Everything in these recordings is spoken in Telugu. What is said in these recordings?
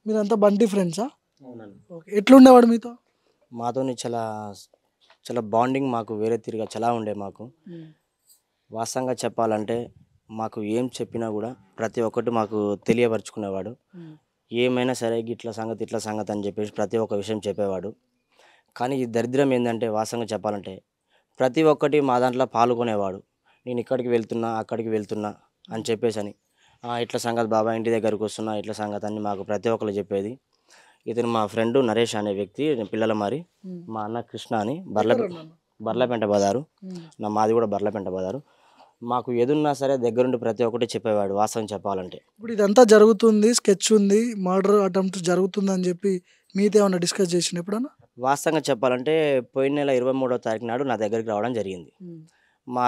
మీరంతా బంటి ఫ్రెండ్సా? అవునండి. ఓకే. ఎట్లుండేవాడు మీతో? మాతోని చాలా చాలా బాండింగ్ మాకు వేరే తీరుగా చాలా ఉండే మాకు. హ్మ్. వాస్తవంగా చెప్పాలంటే మాకు ఏం చెప్పినా గూడా ప్రతి ఒక్కటి మాకు తెలియపరుచుకునేవాడు. హ్మ్. ఏమైనా సరే గిట్ల సంగతి, ఇట్ల సంగతి అని జెప్పేసి ప్రతి ఒక్క విషయం చెప్పేవాడు. కానీ ఈ దరిద్రం ఏందంటే వాస్తవంగా చెప్పాలంటే ప్రతి ఒక్కటి మా దాంట్లో పాల్గొనేవాడు. నేను ఇక్కడికి వెళ్తున్నా, అక్కడికి వెళ్తున్నా అని హ్మ్. చెప్పేసని. ఇట్ల సంగతి బాబాయ్ ఇంటి దగ్గరకొస్తున్నా, ఇట్ల సంగతి అని మాకు ప్రతి ఒక్కళ్ళు జెప్పేది. ఇతను మా ఫ్రెండు నరేష్ అనే వ్యక్తి పిల్లల మారి. హ్మ్. మా అన్న కృష్ణ అని ఎక్కడున్నాను? హ్మ్. బర్లపెంట బజారు. హ్మ్. మాది గూడా బర్లపెంట బజారు. మాకు ఏదున్నా సరే దగ్గరుండి ప్రతి ఒక్కటి చెప్పేవాడు వాస్తవం చెప్పాలంటే. ఇప్పుడు ఇదంతా జరుగుతుంది. స్కెచ్ ఉంది. మర్డర్ అటెంప్ట్ జరుగుతుందని జెప్పి మీతో ఏమన్నా డిస్కస్ చేసిండా ఎప్పుడన్నా? వాస్తవంగా చెప్పాలంటే పోయిన నెల 23వ తారీఖు నాడు నా దగ్గరికి రావడం జరిగింది. హ్మ్. మా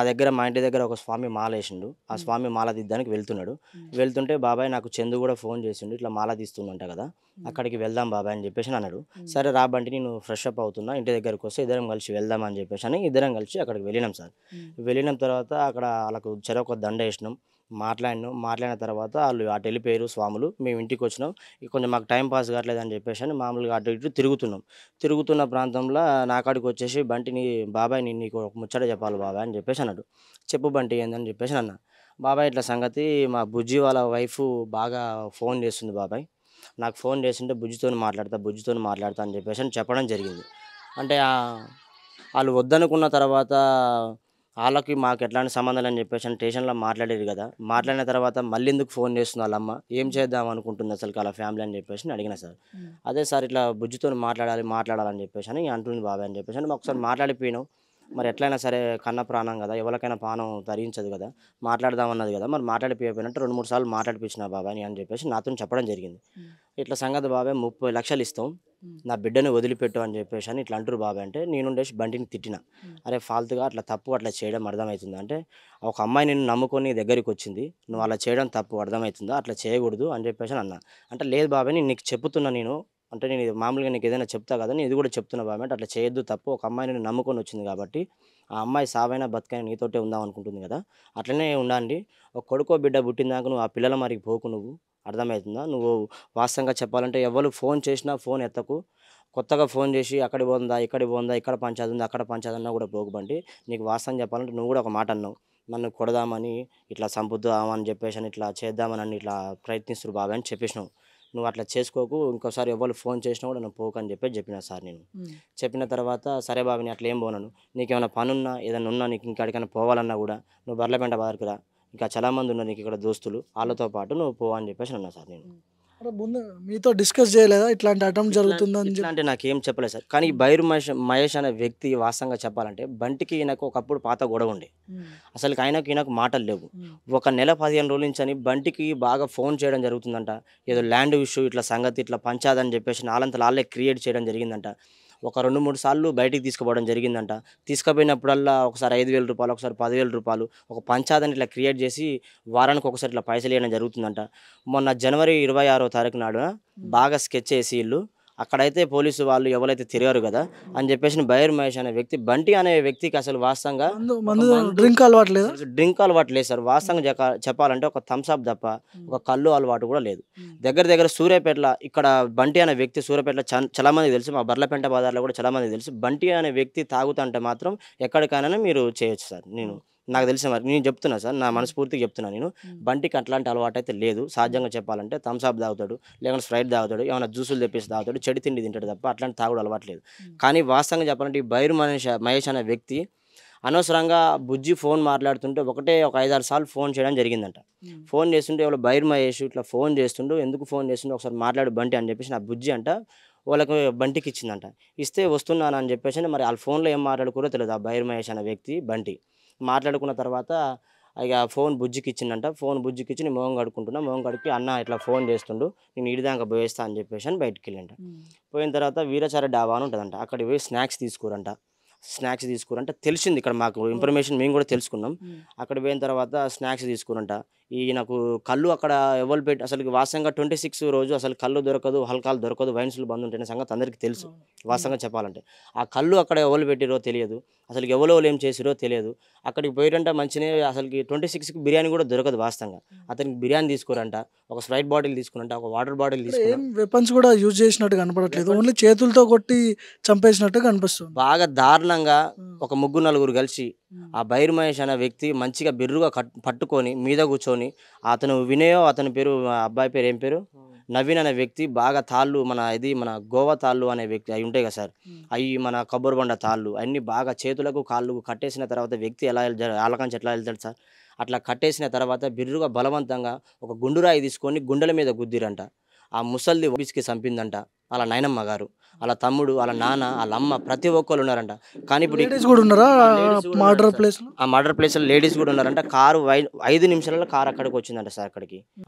ఇంటి దగ్గర ఒక స్వామి మాలేసిండు. ఆ హ్మ్. స్వామి మాల తీద్దానికి వెళ్తున్నాడు. హ్మ్. వెళ్తుంటే బాబాయ్ నాకు చందు గూడా ఫోన్ చేసిండు. ఇట్లా మాల తీస్తుండంట గదా! హ్మ్. అక్కడికి వెళ్దాం బాబాయ్ అని జెప్పేసని అన్నాడు. హ్మ్. సరే రా బంటి నేను ఫ్రెష్ అప్ అవుతున్నా. ఇంటి దగ్గరకొస్తే ఇద్దరం కలిసి వెళ్దాం అని జెప్పేసని ఇద్దరం కలిసి అక్కడికి వెళ్ళినాం సార్. హ్మ్. వెళ్ళిన తర్వాత అక్కడ ఆళ్ళకు చెరొక దండేసినాం. మాట్లాడినాం. మాట్లాడిన తర్వాత ఆళ్ళు అటెళ్ళిపోయిర్రు స్వాములు. మేము ఇంటికొచ్చినాం. ఇక కొంచెం మాకు టైం పాస్ కావట్లేదని జెప్పేసని మామూలుగా అటు ఇటు తిరుగుతున్నాం. తిరుగుతున్న ప్రాంతంలో నా కాడికొచ్చేసి "బంటి బాబాయ్ నేను నీకు ఒక ముచ్చట చెప్పాలి బాబాయ్" అని జెప్పేసి అన్నాడు. "చెప్పు బంటి ఏందని" జెప్పేసి అన్నా. "బాబాయ్ ఇట్లా సంగతి మా బుజ్జి వాళ్ళ వైఫు బాగా ఫోన్ చేస్తుంది బాబాయ్. నాకు ఫోన్ చేస్తుంటే బుజ్జితోని మాట్లాడతా" అని జెప్పేసని చెప్పడం జరిగింది. అంటే ఆళ్ళు వద్దనుకున్న తర్వాత ఆళ్ళకి మాకు ఎట్లాంటి సంబంధం లేదని జెప్పేసని స్టేషన్‌లో మాట్లాడిర్రు గదా! హ్మ్. మాట్లాడిన తర్వాత మళ్ళెందుకు ఫోన్ చేస్తుంది ఆళ్ళమ్మ? ఏం హ్మ్. చేద్దాం అనుకుంటుంది అసలుకి ఆళ్ళ ఫ్యామిలీ అని జెప్పేసి అడిగినా సార్. హ్మ్. అదే సార్ ఇట్లా బుజ్జితోని మాట్లాడాలని జెప్పేసని అంటుంది బాబాయ్ అని జెప్పేసని ఒకసారి మాట్లాడిపోయినాం. మరి ఎట్లైనా సరే కన్న ప్రాణం గదా! ఎవరికైనా ప్రాణం తరించదు గదా! మాట్లాడదామన్నది గదా! మరి మాట్లాడిపియకపోయినట్టు 2, 3 సార్లు మాట్లాడిపిచ్చిన బాబాయ్‌ని అని జెప్పేసి నాతోని చెప్పడం జరిగింది. హ్మ్. ఇట్లా సంగతి బాబాయ్ 30,00,000 ఇస్తాం. హ్మ్. నా బిడ్డని వదిలిపెట్టు అని జెప్పేసని ఇట్లా అంటుర్రు బాబాయ్ అంటే నేనుండేసి బంటిని తిట్టినా. హ్మ్. అరే ఫాల్తుగా అట్లా తప్పు అట్లా చేయడం అర్థమైతుందా? అంటే ఒక అమ్మాయి నిన్ను నమ్ముకొని నీ దగ్గరికొచ్చింది. నువ్వు హ్మ్. అలా చేయడం తప్పు అర్థమైతుందా? అట్లా చేయకూడదు అని జెప్పేసని అన్నా. అంటే లేదు బాబాయ్ నేను నీకు చెప్తున్నా నేను. అంటే నేను ఇది మామూలుగా నీకేదైనా చెప్తా గదా! నేను ఇది గూడా చెప్తున్నా బాబాయ్ అంటే అట్లా చేయొద్దు తప్పు. ఒక అమ్మాయి నిన్ను నమ్ముకొనొచ్చింది గాబట్టి, ఆ అమ్మాయి సావైనా బతుకైనా నీతోటే ఉందాం అనుకుంటుంది గదా! అట్లనే ఉండండి. ఒక కొడుకో, బిడ్డ పుట్టిందాక నువ్వు ఆ పిల్లల మారికి పోకు నువ్వు. అర్థమైతుందా? నువ్వు వాస్తవంగా చెప్పాలంటే ఎవ్వలు ఫోన్ చేసినా ఫోన్ ఎత్తకు. కొత్తగా ఫోన్ జేసి అక్కడికి పోందా, ఇక్కడికి పోందా, ఇక్కడ పంచాయతీ ఉంది, అక్కడ పంచాయతీ అన్నా గూడా పోకు బంటి. నీకు వాస్తవం చెప్పాలంటే నువ్వు గూడా ఒక మాట అన్నావు. నన్ను కొడదామని, ఇట్లా సంపుద్దామని జెప్పేసని, ఇట్లా చేద్దామనని ఇట్లా ప్రయత్నిస్తుర్రు బాబాయ్ అని చెప్పేసినావు. నువ్వు అట్లా చేసుకోకు. ఇంకోసారి ఎవ్వళ్ళు ఫోన్ చేసినా గూడా నువ్వు పోకని జెప్పేసి జెప్పినా సార్ నేను. హ్మ్. చెప్పిన తర్వాత సరే బాబు నేను అట్లేం పోనను. నీకేమైనా పనున్నా, ఏదన్నా ఉన్నా నీకు ఇంకెక్కడికైనా పోవాలన్నా గూడా నువ్వు బర్లపెంట బారుకు రా. ఇంకా చాలా మందున్నారు నీకిక్కడ దోస్తులు. హ్మ్. ఆళ్ళతో పాటు నువ్వు పో అని జెప్పేసి అన్నా సార్ నేను. హ్మ్. అంటే ముందు మీతో డిస్కస్ జేయలేదా? ఇట్లాంటి అటెంప్ట్ జరుగుతుందని ఇట్లా జెప్పి? అంటే నాకేం చెప్పలేదు సార్. కానీ ఈ హ్మ్. మహేష్ అనే వ్యక్తి వాస్తవంగా చెప్పాలంటే బంటికి ఈయనకు ఒకప్పుడు పాత గొడవుండే. హ్మ్. అసలుకి ఆయనకు ఈయనకు మాటలు లేవు. హ్మ్. ఒక నెల 15 రోజుల నుంచని బంటికి బాగా ఫోన్ చేయడం జరుగుతుందంట. ఏదో హ్మ్. ల్యాండ్ ఇష్యూ ఇట్లా సంగతి ఇట్లా పంచాదని జెప్పేసి ఆళ్ళంతట ఆళ్ళే క్రియేట్ చేయడం జరిగిందంట. ఒక 2, 3 సార్లు బయటికి తీసుకుపోవడం జరిగిందంట. తీసుకుపోయినప్పుడల్లా ఒకసారి రూ. 5,000 ఒకసారి రూ. 10,000 ఒక పంచాదని ఇట్లా క్రియేట్ జేసి వారానికి ఒకసారి ఇట్లా పైసలియడం జరుగుతుందంట. మొన్న జనవరి 26వ తారీఖు నాడు హ్మ్. బాగా స్కెచ్ ఏసి ఈళ్ళు అక్కడైతే పోలీసు వాళ్ళు ఎవలైతే తిరిగారు గదా! హ్మ్. అని జెప్పేసి బైర్ మహేష్ అనే వ్యక్తి బంటి అనే వ్యక్తికి అసలు వాస్తవంగా మందు ఒక మందు మందు డ్రింక్ అలవాటు లేదా? అసలుకి డ్రింక్ అలవాటు లేదు సార్. హ్మ్. వాస్తవంగా చెప్పాలంటే ఒక థమ్స్ అప్ తప్ప హ్మ్. ఒక కల్లు అలవాటు గూడా లేదు. హ్మ్. దగ్గర దగ్గర సూర్యాపేటల ఇక్కడ బంటి అనే వ్యక్తి సూర్యాపేటలో చాలా మందికి తెలుసు. మా బర్లపెంట బజార్‌లో గూడా చాలా మందికి తెలుసు. బంటి అనే వ్యక్తి తాగుతంటే మాత్రం ఎక్కడికైనా మీరు చేయొచ్చు సార్. హ్మ్. నాకు తెలిసిన మరి నేను చెప్తున్నా సార్. నా హ్మ్. మనస్ఫూర్తిగా చెప్తున్నా నేను. హ్మ్. బంటికి అట్లాంటి అలవాటైతే లేదు. హ్మ్. సహజంగా చెప్పాలంటే థమ్స్ అప్ తాగుతాడు. లేకుంటే స్ప్రైట్ తాగుతాడు. ఏమన్నా జ్యూసులు తెప్పించి తాగుతాడు. చెడు తిండి తింటాడు తప్ప అట్లాంటి తాగుడు అలవాటు లేదు. హ్మ్. కానీ వాస్తవంగా చెప్పాలంటే ఈ బైరు మహేష్ అనే వ్యక్తి అనవసరంగా బుజ్జి ఫోన్ మాట్లాడుతుంటే ఒక 5, 6 సార్లు ఫోన్ చేయడం జరిగిందంట. హ్మ్. ఫోన్ చేస్తుంటే ఎవలో బైర్ మహేష్ ఇట్లా ఫోన్ చేస్తుండు. ఎందుకు ఫోన్ చేస్తుండు ఒకసారి మాట్లాడు బంటి అని చెప్పేసి నా బుజ్జి అంట వాళ్ళకి బంటికిచ్చిందంట. ఇస్తే వస్తున్నానని చెప్పేసని మరి ఆళ్ళ ఫోన్‌లో ఏం మాట్లాడుకుర్రో తెలీదు. ఆ బైర్ మహేష్ అనే వ్యక్తి, బంటి. మాట్లాడుకున్న తర్వాత ఇగ ఫోన్ బుజ్జికిచ్చిండంట. ఫోన్ బుజ్జికిచ్చి నేను మొహం కడుక్కుంటున్నా. మొహం కడిగి అన్న ఇట్లా ఫోన్ చేస్తుండు. నేను ఈడి దాకా పోయేస్తా అని చెప్పేసని బయటికెళ్ళిండంట. హ్మ్. పోయిన తర్వాత వీరాచారి డాబా అని ఉంటదంట. అక్కడికి పోయి స్నాక్స్ తీసుకుర్రంట. తెలిసింది ఇక్కడ మాకు ఓకే. ఇన్ఫర్మేషన్ మేము గూడా తెలుసుకున్నాం. హ్మ్. అక్కడికి పోయిన తర్వాత స్నాక్స్ తీసుకుర్రంట. ఈయనకు కళ్ళు అక్కడ ఎవరు పెట్టి అసలు వాస్తవంగా 26 రోజు అసలు కళ్ళు దొరకదు, హల్కాలు దొరకదు, వైన్స్‌లు బంద్ ఉంటేనే సంగతి అందరికీ తెలుసు. వాస్తవంగా చెప్పాలంటే. ఆ కళ్ళు అక్కడ ఎవరు పెట్టిర్రో తెలియదు. అసలు ఎవలోళ్ళు ఏం చేసిర్రో తెలియదు. అక్కడికి పోయిరంట మంచినే అసలుకి 26కి బిర్యానీ కూడా దొరకదు వాస్తవంగా. అతనికి బిర్యానీ తీసుకోరంట, ఒక స్ప్రైట్ బాటిల్ తీసుకురంట, ఒక వాటర్ బాటిల్ ఏం తీసుకున్నా. వెపన్స్ కూడా యూజ్ చేసినట్టు కనపడట్లేదు. ఓన్లీ చేతులతో కొట్టి చంపేసినట్టు కనిపిస్తుంది. బాగా దారుణంగా హ్మ్. ఒక ముగ్గురు నలుగురు కలిసి ఆ బైర్ మహేష్ అనే వ్యక్తి మంచిగా బిర్రుగా పట్టుకొని మీద కూర్చొని అతను వినయో అతని పేరు ఆ అబ్బాయి పేరు ఏం పేరు నవీన్ అనే వ్యక్తి బాగా తాళ్ళు మన గోవా తాళ్ళు అనే వ్యక్తి అవి ఉంటాయి కదా సార్, అవి మన కొబ్బరి బండ తాళ్ళు అన్నీ బాగా చేతులకు కాళ్ళు కట్టేసిన తర్వాత వ్యక్తి ఎలా ఆలకంచి ఎట్లా వెళ్తాడు సార్, అట్లా కట్టేసిన తర్వాత బిర్రుగా బలవంతంగా ఒక గుండురాయి తీసుకొని గుండెల మీద గుద్దిరంట. ఆ ముసల్ది ఓబీస్కి చంపిందంట వాళ్ళ నాయనమ్మ గారు, వాళ్ళ తమ్ముడు, వాళ్ళ నాన్న, వాళ్ళ అమ్మ ప్రతి ఒక్కరు ఉన్నారంట. కానీ ఇప్పుడు లేడీస్ కూడా ఉన్నారా లేడీస్ కూడా మర్డర్ ఉన్నారంట సార్. ప్లేస్‌లో? ఆ మర్డర్ ప్లేస్‌లో లేడీస్ కూడా ఉన్నారంట. కారు 5 నిమిషాలలో కారు అక్కడికి వచ్చిందంట సార్ అక్కడికి.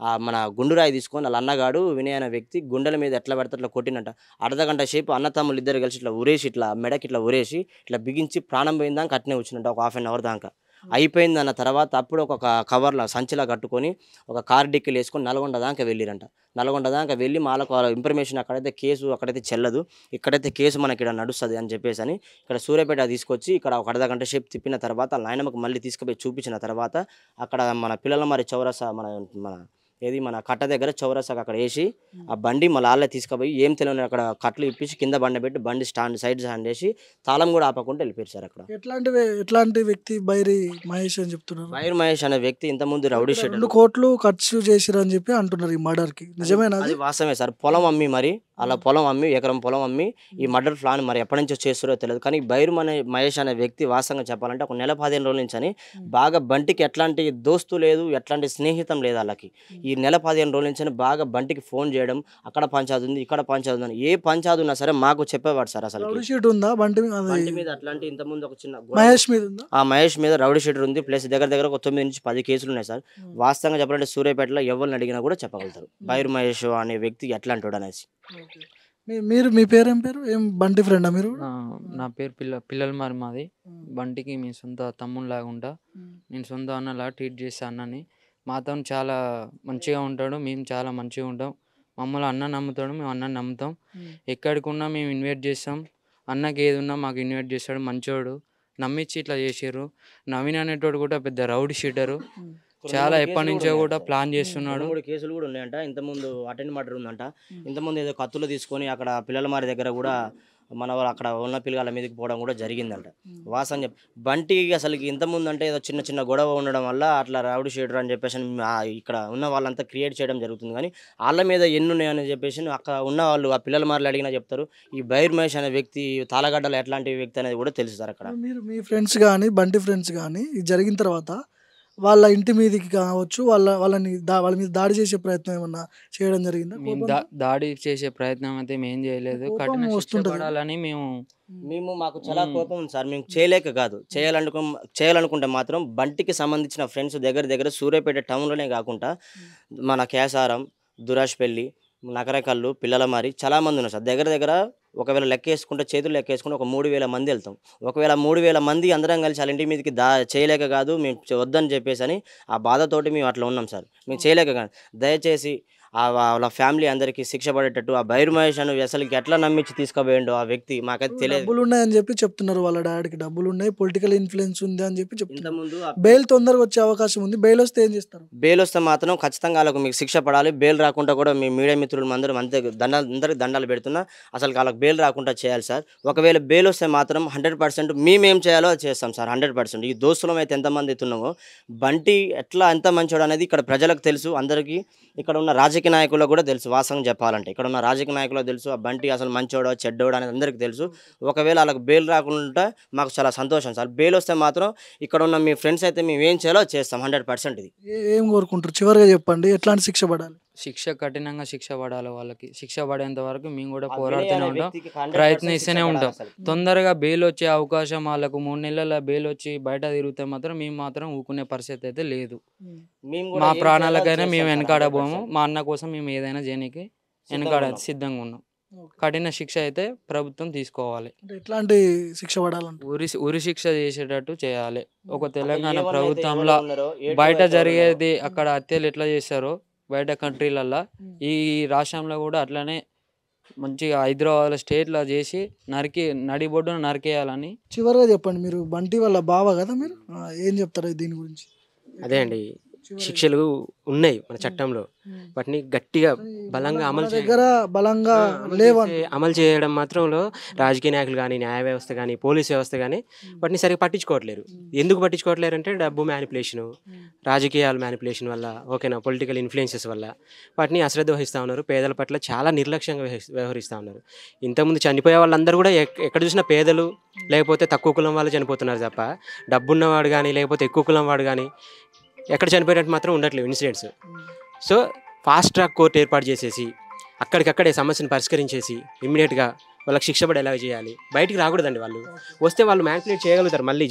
మన గుండురాయి తీసుకొని వాళ్ళ అన్నగాడు వినయ్ అనే వ్యక్తి గుండెల మీద ఎట్లా పడితే అట్లా కొట్టిండంట. అర్ధగంట సేపు అన్న తమ్ముళ్ళు ఇద్దరు కలిసి ఇట్లా ఉరేసి ఇట్లా మెడకి ఇట్లా ఉరేసి ఇట్లా బిగించి ప్రాణం పోయిందాక అట్నే వచ్చిందంట ఒక హాఫ్ అన్ అవర్ దాకా. అయిపోయిందన్న తర్వాత అప్పుడు ఒక సంచిలా సంచిలా కట్టుకొని ఒక కార్ డిక్కీలో వేసుకొని నల్గొండ దాకా వెళ్ళిరంట. నల్గొండ దాకా వెళ్ళి మాలకు ఇన్ఫర్మేషన్ అక్కడైతే కేసు అక్కడైతే చెల్లదు, ఇక్కడైతే కేసు మనకి ఇక్కడ నడుస్తుంది అని చెప్పేసి అని ఇక్కడ సూర్యాపేట తీసుకొచ్చి ఇక్కడ ఒక అర్ధగంట సేపు తిప్పిన తర్వాత నాయనమ్మకు మళ్ళీ తీసుకుపోయి చూపించిన తర్వాత అక్కడ మన పిల్లల మరి చౌరసా మన మన కట్ట దగ్గర చౌరసాకు అక్కడ వేసి ఆ బండి మళ్ళీ వాళ్ళే తీసుకుపోయి ఏం తెలియని అక్కడ కట్లు ఇప్పించి కింద బండి పెట్టి బండి సైడ్ స్టాండ్ వేసి తాళం కూడా ఆపకుండా వెళ్ళిపోయారు సార్ అక్కడ. ఎట్లాంటి వ్యక్తి బైరి మహేష్ అని చెప్తున్నారు? బైర్ మహేష్ అనే వ్యక్తి ఇంతకుముందు రౌడీ షీటర్ 2 కోట్లు ఖర్చు చేసిరని చెప్పి అంటున్నారు ఈ మర్డర్‌కి. నిజమేనా అది అది? వాస్తవమే సార్. పొలం అమ్మి మరి అలా పొలం అమ్మి ఎకరం పొలం అమ్మి ఈ మర్డర్ ప్లాన్ మరి ఎప్పటి నుంచో చేస్తారో తెలియదు. కానీ బైర్ మహేష్ అనే వ్యక్తి వాస్తవంగా చెప్పాలంటే ఒక నెల 15 రోజుల నుంచి అని బాగా బంటికి ఎట్లాంటి దోస్తు లేదు, ఎట్లాంటి స్నేహితం లేదు వాళ్ళకి. ఈ నెల 15 రోజుల నుంచి బాగా బంటికి ఫోన్ చేయడం, అక్కడ పంచాయతీ ఉంది, ఇక్కడ పంచాయతీ ఉంది, ఏ పంచాయతీ ఉన్నా సరే మాకు చెప్పేవాడు సార్. అసలు రౌడీ షీట్ ఉందా బంటి మీద? అది బంటి మీద అట్లాంటి ఇంతకుముందు ఒక చిన్న మహేష్ మీద ఉందా? ఆ మహేష్ మీద రౌడీ షీటర్ ఉంది. ప్లస్ దగ్గర ఒక 9 నుంచి 10 కేసులు ఉన్నాయి సార్. వాస్తవంగా చెప్పాలంటే సూర్యాపేటలో ఎవరిని అడిగినా కూడా చెప్పగలుగుతారు బైర్ మహేష్ అనే వ్యక్తి ఎట్లాంటి అనేసి. ఓకే. మీ పేరేం పేరు? ఏం బంటి ఫ్రెండా మీరు? నా పేరు పిల్లల మరి మాది. బంటికి మీ సొంత తమ్ముడిలాగా ఉంటా. నేను సొంత అన్నలాగా ట్రీట్ చేస్తా అన్నని. మాతో చాలా మంచిగా ఉంటాడు, మేము చాలా మంచిగా ఉంటాం. మమ్మల్ని అన్న నమ్ముతాడు, మేము అన్నని నమ్ముతాం. ఎక్కడికున్నా మేము ఇన్వైట్ చేస్తాం. అన్నకి ఏది ఉన్నా మాకు ఇన్వైట్ చేస్తాడు, మంచోడు. నమ్మించి ఇట్లా చేసారు. నవీన్ అనేటోడు కూడా పెద్ద రౌడీ షీటరు. చాలా ఎప్పటి నుంచో కూడా ప్లాన్ చేస్తున్నాడు. 3 కేసులు కూడా ఉన్నాయంట. ఇంతకుముందు అటెండ్ మర్డర్ ఉందంట. ఇంతకుముందు ఏదో కత్తులు తీసుకొని అక్కడ పిల్లల మారి దగ్గర కూడా మన వాళ్ళు అక్కడ ఉన్న పిల్లల మీదకి పోవడం కూడా జరిగిందంట. వాసన బంటి అసలుకి ఇంతకుముందు అంటే ఏదో చిన్న చిన్న గొడవ ఉండడం వల్ల అట్లా రౌడీ షీటర్ అని చెప్పేసి ఇక్కడ ఉన్న వాళ్ళంతా క్రియేట్ చేయడం జరుగుతుంది. కానీ వాళ్ళ మీద ఎన్ని ఉన్నాయని చెప్పేసి అక్కడ ఉన్న వాళ్ళు ఆ పిల్లల మాటలు అడిగినా చెప్తారు. ఈ బైర్ మహేష్ అనే వ్యక్తి తాళగడ్డలు ఎట్లాంటి వ్యక్తి అనేది కూడా తెలుసు సార్ అక్కడ. మీరు మీ ఫ్రెండ్స్ గానీ, బంటి ఫ్రెండ్స్ గానీ ఇది జరిగిన తర్వాత వాళ్ళ ఇంటి మీదకి కావచ్చు, వాళ్ళ మీద దాడి చేసే ప్రయత్నం ఏమన్నా చేయడం జరిగిందా? మేము దాడి చేసే ప్రయత్నం అయితే మేము చేయలేదు. కోపం కఠిన శిక్ష వస్తుంటది. పడాలని మాకు చాలా కోపం ఉంది సార్. మేము చేయలేక కాదు, చేయాలనుకుంటే మాత్రం బంటికి సంబంధించిన ఫ్రెండ్స్ దగ్గర సూర్యాపేట టౌన్లోనే కాకుండా మన కేసారం, దురాష్పల్లి, నకరకల్లు, పిల్లల మారి చాలామంది ఉన్నారు సార్. దగ్గర ఒకవేళ లెక్కేసుకుంటే చేతులు లెక్కేసుకుంటే ఒక 3000 మంది వెళ్తాం. ఒకవేళ 3000 మంది అందరం కలిసి వాళ్ళ ఇంటి మీదకి చేయలేక కాదు, మేము వద్దని చెప్పేసి అని ఆ బాధతోటి మేము అట్లా ఉన్నాం సార్. మేము చేయలేక కాదు. దయచేసి వాళ్ళ ఫ్యామిలీ అందరికీ శిక్ష పడేటట్టు ఆ బైర్ మహేష్ అని అసలుకి ఎట్లా నమ్మించి తీసుకుపోయిండో ఆ వ్యక్తి మాకైతే తెలియదు. డబ్బులు ఉన్నాయని చెప్పి చెప్తున్నారు. వాళ్ళ డాడీకి డబ్బులు ఉన్నాయి, పొలిటికల్ ఇన్ఫ్లుయెన్స్ ఉంది అని చెప్పి చెప్తున్నారు. ఇంతకుముందు బెయిల్ తొందరగా వచ్చే అవకాశం ఉంది. బెయిల్ వస్తే ఏం చేస్తారు? బెయిల్ వస్తే మాత్రం ఖచ్చితంగా వాళ్ళకు మీకు శిక్ష పడాలి. బెయిల్ రాకుండా కూడా మీ మీడియా మిత్రులు అందరం అంతే అందరికి దండాలు పెడుతున్నా. అసలు వాళ్ళకి బెయిల్ రాకుండా చేయాలి సార్. ఒకవేళ బెయిల్ వస్తే మాత్రం 100% మేమేం చేయాలో అది చేస్తాం సార్. 100%. ఈ దోస్తులం అయితే ఎంతమంది అవుతున్నామో బంటి ఎట్లా ఎంత మంచోడు అనేది ఇక్కడ ప్రజలకు తెలుసు, అందరికీ ఇక్కడ ఉన్న రాజకీయ నాయకులకు కూడా తెలుసు. వాస్తవం చెప్పాలంటే ఇక్కడ ఉన్న రాజకీయ నాయకులకు తెలుసు ఆ బంటి అసలు మంచోడో చెడ్డోడో అనేది అందరికీ తెలుసు. ఒకవేళ వాళ్ళకి బెయిల్ రాకుండా మాకు చాలా సంతోషం సార్. బెయిల్ వస్తే మాత్రం ఇక్కడ ఉన్న మీ ఫ్రెండ్స్ అయితే మేము ఏం చేయాలో చేస్తాం 100%. ఇది ఏం కోరుకుంటారు? చివరిగా చెప్పండి, ఎట్లాంటి శిక్ష పడాలి? శిక్ష కఠినంగా శిక్ష పడాలి. వాళ్ళకి శిక్ష పడేంత వరకు మేము కూడా పోరాడుతూనే ఉంటాం, ప్రయత్నిస్తూనే ఉంటాం. తొందరగా బెయిల్ వచ్చే అవకాశం వాళ్ళకు 3 నెలల బెయిల్ వచ్చి బయట తిరిగితే మాత్రం మేము మాత్రం ఊకునే పరిస్థితి అయితే లేదు. మా ప్రాణాలకైనా మేము వెనకాడబోము. మా అన్న కోసం మేము ఏదైనా చేయడానికి వెనకాడ సిద్ధంగా ఉన్నాం. ఓకే. కఠిన శిక్ష అయితే ప్రభుత్వం తీసుకోవాలి. అంటే ఎట్లాంటి శిక్ష పడాలంటారు? ఉరి శిక్ష చేసేటట్టు చేయాలి. ఒక అంటే తెలంగాణ A1 అయితే ప్రభుత్వంలో ఎవరెవరు ఉన్నారో, A2 బయట అయితే ఎవరు ఉన్నారో. జరిగేది అక్కడ హత్యలు ఎట్లా చేస్తారో బయట కంట్రీలల్లా ఈ రాష్ట్రంలో కూడా అట్లనే మంచిగా హైదరాబాద్ స్టేట్లో చేసి నడిబొడ్డున నరికేయాలని. చివరిగా చెప్పండి, మీరు బంటి వాళ్ళ బావ కదా మీరు, ఏం చెప్తారు దీని గురించి? అదే అండి, చివరిగా. శిక్షలు ఉన్నాయి మన చట్టంలో, ఉమ్. వాటిని గట్టిగా కానీ బలంగా మన అమలు దగ్గర బలంగా అమలు లేవంట. అమలు చేయడం మాత్రంలో రాజకీయ నాయకులు కానీ, న్యాయ వ్యవస్థ కానీ, పోలీస్ వ్యవస్థ కానీ వాటిని సరిగ్గా పట్టించుకోవట్లేరు. ఎందుకు పట్టించుకోవట్లేరు అంటే డబ్బు మ్యానిపులేషను, రాజకీయాల మ్యానిపులేషన్ వల్ల, ఓకేనా, పొలిటికల్ ఇన్ఫ్లుయెన్సెస్ వల్ల వాటిని అశ్రద్ధ వహిస్తూ ఉన్నారు. పేదల పట్ల చాలా నిర్లక్ష్యంగా వ్యవహరిస్తూ ఉన్నారు. ఇంతకుముందు చనిపోయే వాళ్ళందరూ కూడా ఎక్కడ చూసినా పేదలు లేకపోతే తక్కువ కులం వాళ్ళు చనిపోతున్నారు తప్ప, డబ్బున్నవాడు కానీ లేకపోతే ఎక్కువ కులం వాడు కానీ ఎక్కడ చనిపోయినట్టు మాత్రం ఉండట్లేవు incidents. So fast track court ఏర్పాటు చేసేసి అక్కడికక్కడే సమస్యను పరిష్కరించేసి ఇమ్మీడియట్గా వాళ్ళకి శిక్ష పడేలాగా చేయాలి. బయటికి రాకూడదండి. వాళ్ళు వస్తే వాళ్ళు మ్యానిపులేట్ చేయగలుగుతారు, మళ్ళీ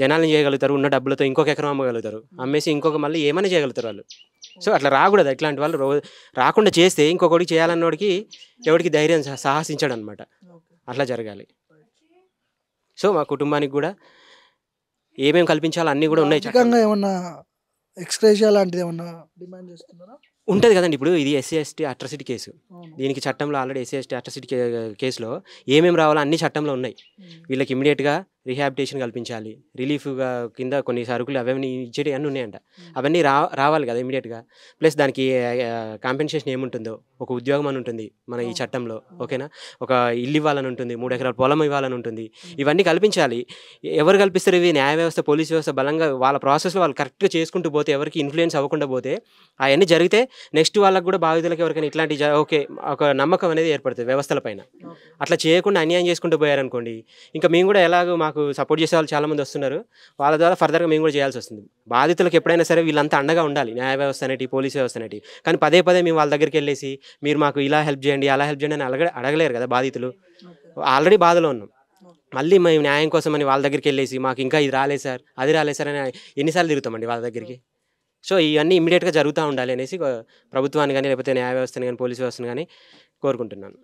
జనాల్ని చేయగలుగుతారు, ఉన్న డబ్బులతో ఇంకొక ఎకరం అమ్మగలుగుతారు, అమ్మేసి ఇంకొక మళ్ళీ ఏమైనా చేయగలుగుతారు వాళ్ళు. సో అట్లా రాకూడదు. ఇట్లాంటి వాళ్ళు రాకుండా చేస్తే ఇంకొకటి చేయాలన్నోడికి ఎవరికి ధైర్యం సాహసించాడు అనమాట. అట్లా జరగాలి. సో మా కుటుంబానికి కూడా ఏమేమి కల్పించాలో అన్నీ కూడా ఉన్నాయి. ఆర్థికంగా ఏమన్నా ఎక్స్‌గ్రేషియా లాంటిది ఏమన్నా డిమాండ్ చేస్తున్నారా? ఉంటుంది కదండి. ఇప్పుడు ఇది ఎస్సీ ఎస్టీ అట్రాసిటీ కేసు. అవును. దీనికి చట్టంలో ఆల్రెడీ ఎస్సీ ఎస్టీ అట్రాసిటీ కేసులో ఏమేమి రావాలో అన్ని చట్టంలో ఉన్నాయి. వీళ్ళకి ఇమీడియట్గా రిహాబిటేషన్ కల్పించాలి, రిలీఫ్గా కింద కొన్ని సరుకులు అవన్నీ ఇచ్చేటి అన్నీ ఉన్నాయంట. అవన్నీ రావాలి కదా ఇమీడియట్గా. ప్లస్ దానికి కాంపెన్సేషన్ ఏముంటుందో, ఒక ఉద్యోగం అని ఉంటుంది మన ఈ చట్టంలో, ఓకేనా, ఒక ఇల్లు ఇవ్వాలని ఉంటుంది, 3 ఎకరాల పొలం ఇవ్వాలని ఉంటుంది. ఇవన్నీ కల్పించాలి. ఎవరు కల్పిస్తారు ఇవి? న్యాయ వ్యవస్థ, పోలీస్ వ్యవస్థ బలంగా వాళ్ళ ప్రాసెస్లో వాళ్ళు కరెక్ట్గా చేసుకుంటూ పోతే, ఎవరికి ఇన్ఫ్లుయెన్స్ అవ్వకుండా పోతే, అవన్నీ జరిగితే నెక్స్ట్ వాళ్ళకు కూడా బాధితులకు ఎవరికైనా ఇట్లాంటి ఓకే ఒక నమ్మకం అనేది ఏర్పడుతుంది వ్యవస్థల పైన. అట్లా చేయకుండా అన్యాయం చేసుకుంటూ పోయారనుకోండి, ఇంకా మేము కూడా ఎలాగో మాకు సపోర్ట్ చేసే వాళ్ళు చాలామంది వస్తున్నారు, వాళ్ళ ద్వారా ఫర్దర్గా మేము కూడా చేయాల్సి వస్తుంది. బాధితులకు ఎప్పుడైనా సరే వీళ్ళంతా అండగా ఉండాలి, న్యాయ వ్యవస్థ అనేటి, పోలీస్ వ్యవస్థ అనేటి. కానీ పదే పదే మేము వాళ్ళ దగ్గరికి వెళ్ళేసి మీరు మాకు ఇలా హెల్ప్ చేయండి, అలా హెల్ప్ చేయండి అని అడగలేరు కదా బాధితులు. ఆల్రెడీ బాధలో ఉన్నాం, మళ్ళీ మేము న్యాయం కోసం అని వాళ్ళ దగ్గరికి వెళ్ళేసి మాకు ఇంకా ఇది రాలేదు సార్, అది రాలేదు సార్ అని ఎన్నిసార్లు తిరుగుతామండి వాళ్ళ దగ్గరికి. సో ఇవన్నీ ఇమ్మీడియట్గా జరుగుతూ ఉండాలి అనేసి ప్రభుత్వాన్ని కానీ లేకపోతే న్యాయ వ్యవస్థని కానీ పోలీస్ వ్యవస్థని కానీ కోరుకుంటున్నాను.